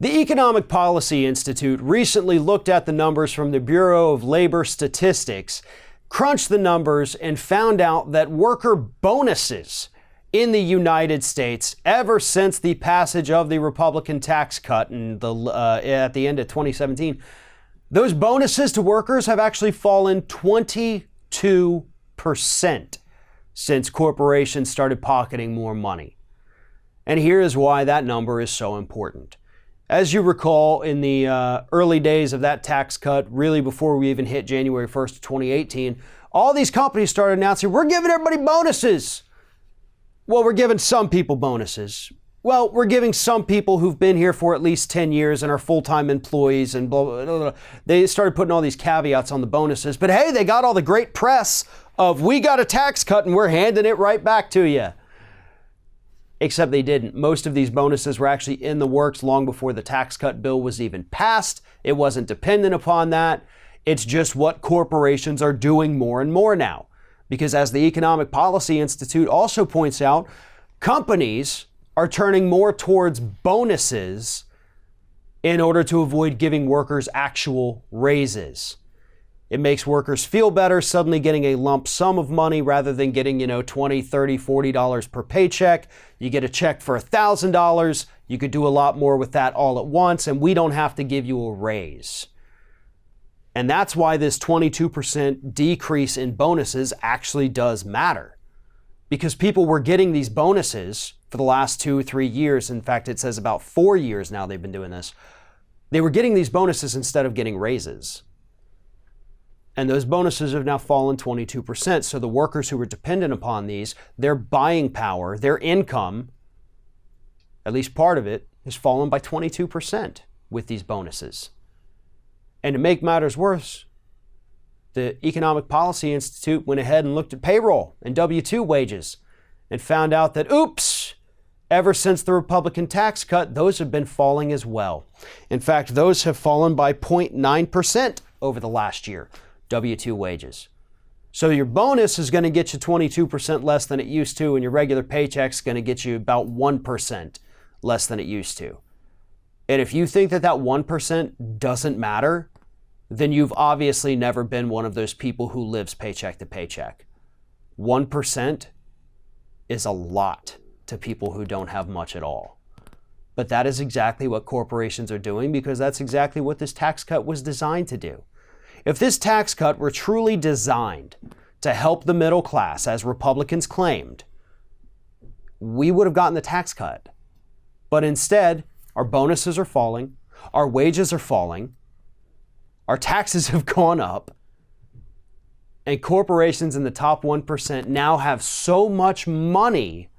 The Economic Policy Institute recently looked at the numbers from the Bureau of Labor Statistics, crunched the numbers, and found out that worker bonuses in the United States, ever since the passage of the Republican tax cut at the end of 2017, those bonuses to workers have actually fallen 22% since corporations started pocketing more money. And here is why that number is so important. As you recall, in the early days of that tax cut, really before we even hit January 1st, 2018, all these companies started announcing, we're giving everybody bonuses. Well, we're giving some people bonuses. Well, we're giving some people who've been here for at least 10 years and are full-time employees and blah, blah, blah, blah. They started putting all these caveats on the bonuses. But hey, they got all the great press of, we got a tax cut and we're handing it right back to you. Except they didn't. Most of these bonuses were actually in the works long before the tax cut bill was even passed. It wasn't dependent upon that. It's just what corporations are doing more and more now. Because as the Economic Policy Institute also points out, companies are turning more towards bonuses in order to avoid giving workers actual raises. It makes workers feel better suddenly getting a lump sum of money rather than getting, $20, $30, $40 per paycheck. You get a check for $1,000. You could do a lot more with that all at once, and we don't have to give you a raise. And that's why this 22% decrease in bonuses actually does matter. Because people were getting these bonuses for the last 2-3 years. In fact, it says about 4 years now they've been doing this. They were getting these bonuses instead of getting raises. And those bonuses have now fallen 22%. So the workers who were dependent upon these, their buying power, their income, at least part of it, has fallen by 22% with these bonuses. And to make matters worse, the Economic Policy Institute went ahead and looked at payroll and W-2 wages and found out that, oops, ever since the Republican tax cut, those have been falling as well. In fact, those have fallen by 0.9% over the last year. W-2 wages. So your bonus is going to get you 22% less than it used to, and your regular paycheck's going to get you about 1% less than it used to. And if you think that 1% doesn't matter, then you've obviously never been one of those people who lives paycheck to paycheck. 1% is a lot to people who don't have much at all. But that is exactly what corporations are doing, because that's exactly what this tax cut was designed to do. If this tax cut were truly designed to help the middle class, as Republicans claimed, we would have gotten the tax cut. But instead, our bonuses are falling, our wages are falling, our taxes have gone up, and corporations in the top 1% now have so much money,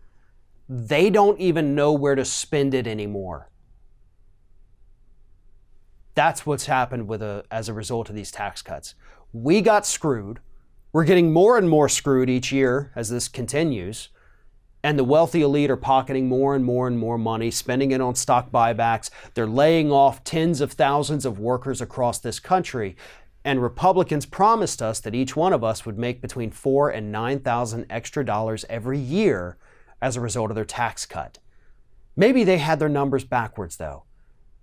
they don't even know where to spend it anymore. That's what's happened as a result of these tax cuts. We got screwed. We're getting more and more screwed each year as this continues. And the wealthy elite are pocketing more and more and more money, spending it on stock buybacks. They're laying off tens of thousands of workers across this country. And Republicans promised us that each one of us would make between $4,000 and $9,000 extra dollars every year as a result of their tax cut. Maybe they had their numbers backwards, though.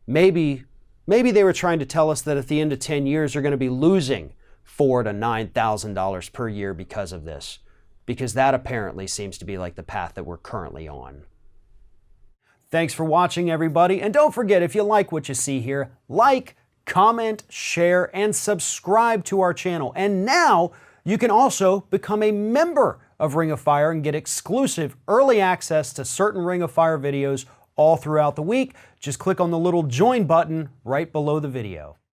Maybe they were trying to tell us that at the end of 10 years, you're going to be losing $4,000 to $9,000 per year because of this. Because that apparently seems to be like the path that we're currently on. Thanks for watching, everybody. And don't forget, if you like what you see here, like, comment, share, and subscribe to our channel. And now you can also become a member of Ring of Fire and get exclusive early access to certain Ring of Fire videos all throughout the week. Just click on the little join button right below the video.